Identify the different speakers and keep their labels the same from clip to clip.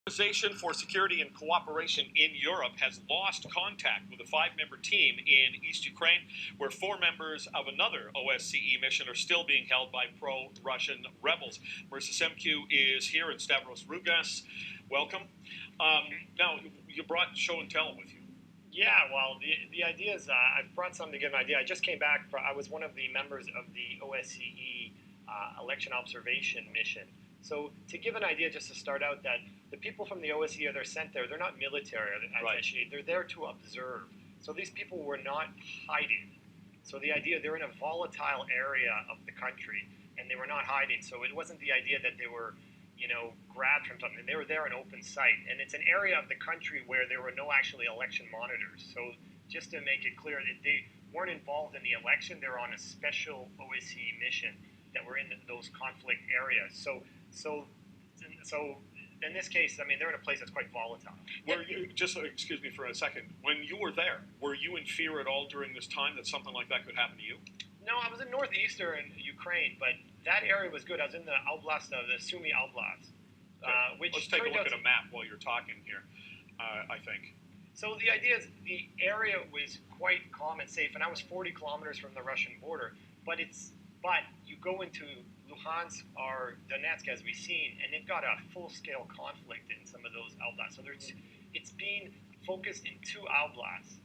Speaker 1: Organization for Security and Cooperation in Europe has lost contact with a five-member team in East Ukraine, where four members of another OSCE mission are still being held by pro-Russian rebels. Marissa Semkiw is here in Stavros Rugas. Welcome. Now, you brought show and tell with you.
Speaker 2: Yeah, well, the idea is I've brought something to give an idea. I just came back. I was one of the members of the OSCE election observation mission. So to give an idea, just to start out, that the people from the OSCE, they're sent there, they're not military, right. They're there to observe. So these people were not hiding. So the idea, they're in a volatile area of the country, and they were not hiding. So it wasn't the idea that they were, grabbed from something. They were there in open sight. And it's an area of the country where there were no actually election monitors. So just to make it clear, that they weren't involved in the election, they were on a special OSCE mission that were in those conflict areas. So in this case, I mean, they're in a place that's quite volatile.
Speaker 1: Were you, just excuse me for a second, when you were there, were you in fear at all during this time that something like that could happen to you?
Speaker 2: No, I was in northeastern Ukraine, but that area was good. I was in the Oblast of the Sumy Oblast.
Speaker 1: Okay. Let's take a look at a map while you're talking here, I think.
Speaker 2: So the idea is the area was quite calm and safe, and I was 40 kilometers from the Russian border, but you go into Luhansk or Donetsk, as we've seen, and they've got a full-scale conflict in some of those oblasts. So it's being focused in two oblasts.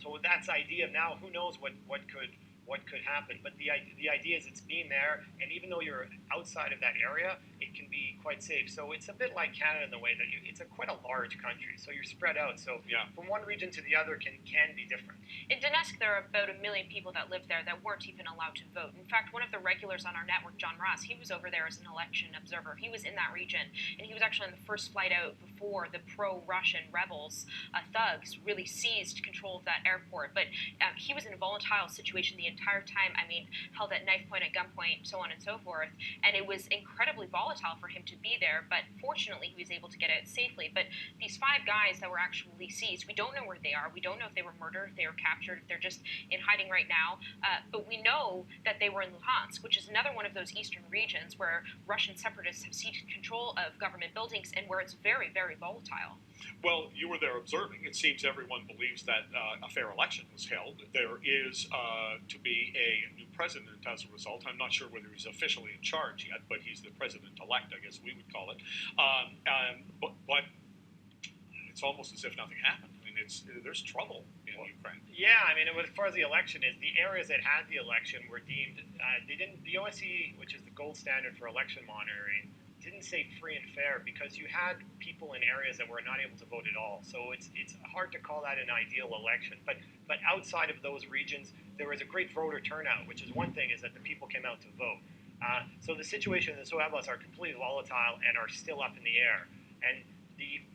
Speaker 2: So that's the idea. Now, who knows what could happen? But the idea is it's being there, and even though you're outside of that area, it can be quite safe. So it's a bit like Canada in the way that it's quite a large country, so you're spread out. So from one region to the other can be different.
Speaker 3: In Donetsk, there are about 1 million people that live there that weren't even allowed to vote. In fact, one of the regulars on our network, John Ross, he was over there as an election observer. He was in that region, and he was actually on the first flight out before the pro-Russian rebels, thugs, really seized control of that airport. But he was in a volatile situation the entire time. I mean, held at knife point, at gunpoint, so on and so forth. And it was incredibly volatile for him to be there, but fortunately he was able to get out safely. But these five guys that were actually seized, we don't know where they are. We don't know if they were murdered, if they were captured, if they're just in hiding right now. But we know that they were in Luhansk, which is another one of those eastern regions where Russian separatists have seized control of government buildings and where it's very, very volatile.
Speaker 1: Well, you were there observing. It seems everyone believes that a fair election was held. There is to be a new president as a result. I'm not sure whether he's officially in charge yet, but he's the president-elect, I guess we would call it. But it's almost as if nothing happened. I mean, there's trouble in Ukraine.
Speaker 2: Yeah, I mean, as far as the election is, the areas that had the election were deemed, the OSCE, which is the gold standard for election monitoring, didn't say free and fair because you had people in areas that were not able to vote at all. So it's hard to call that an ideal election. But outside of those regions, there was a great voter turnout, which is one thing, is that the people came out to vote. So the situation in the Suevas are completely volatile and are still up in the air. And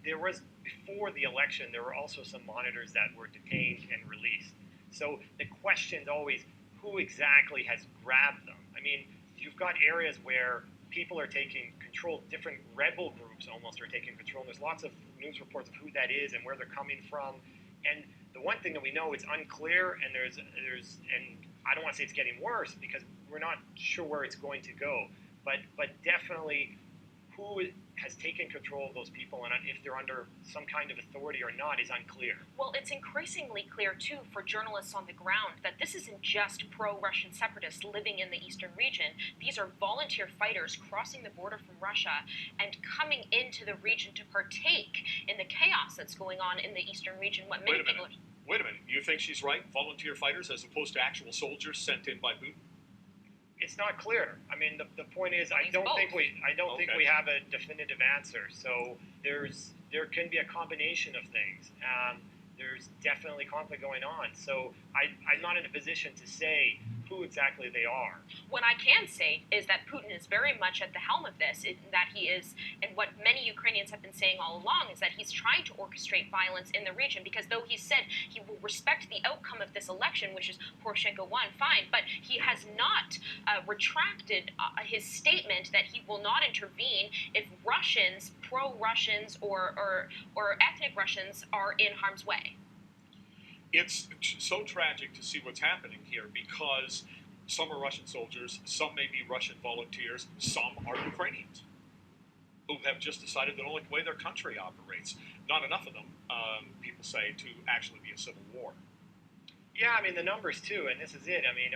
Speaker 2: there was, before the election, there were also some monitors that were detained and released. So the question's always, who exactly has grabbed them? I mean, you've got areas where people are taking control, different rebel groups almost are taking control. And there's lots of news reports of who that is and where they're coming from. And the one thing that we know, it's unclear, and and I don't want to say it's getting worse because we're not sure where it's going to go, but definitely who has taken control of those people and if they're under some kind of authority or not is unclear.
Speaker 3: Well, it's increasingly clear, too, for journalists on the ground that this isn't just pro-Russian separatists living in the eastern region. These are volunteer fighters crossing the border from Russia and coming into the region to partake in the chaos that's going on in the eastern region.
Speaker 1: Wait a minute. You think she's right? Volunteer fighters as opposed to actual soldiers sent in by Putin?
Speaker 2: It's not clear. I mean, the point is, I don't think we have a definitive answer. So there can be a combination of things. There's definitely conflict going on. So I'm not in a position to say who exactly they are.
Speaker 3: What I can say is that Putin is very much at the helm of this, that he is, and what many Ukrainians have been saying all along is that he's trying to orchestrate violence in the region, because though he said he will respect the outcome of this election, which is Poroshenko won, fine, but he has not retracted his statement that he will not intervene if Russians, pro-Russians or ethnic Russians are in harm's way.
Speaker 1: It's so tragic to see what's happening here because some are Russian soldiers, some may be Russian volunteers, some are Ukrainians. who have just decided they don't like the way their country operates. Not enough of them, people say, to actually be a civil war.
Speaker 2: Yeah, I mean the numbers too, and this is it. I mean,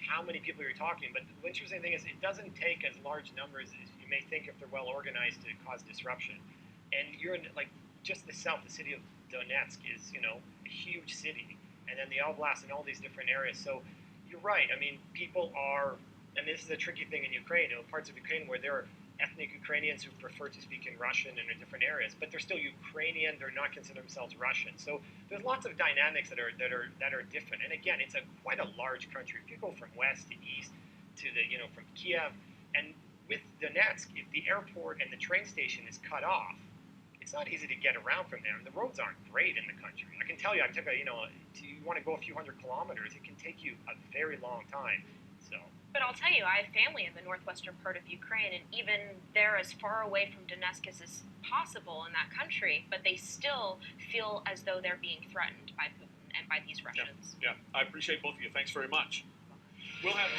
Speaker 2: how many people are you talking? But the interesting thing is, it doesn't take as large numbers as you may think if they're well organized to cause disruption. And you're in, like, just the south, the city of Donetsk is, a huge city, and then the Oblast and all these different areas. So you're right. I mean, people are, and this is a tricky thing in Ukraine. Parts of Ukraine where there are ethnic Ukrainians who prefer to speak in Russian and in different areas, but they're still Ukrainian. They're not consider themselves Russian. So there's lots of dynamics that are different. And again, it's quite a large country. If you go from west to east to from Kiev, and with Donetsk, if the airport and the train station is cut off, it's not easy to get around from there. And the roads aren't great in the country. I can tell you, you want to go a few hundred kilometers, it can take you a very long time. So.
Speaker 3: But I'll tell you, I have family in the northwestern part of Ukraine, and even they're as far away from Donetsk as is possible in that country, but they still feel as though they're being threatened by Putin and by these Russians.
Speaker 1: Yeah, I appreciate both of you. Thanks very much. We'll have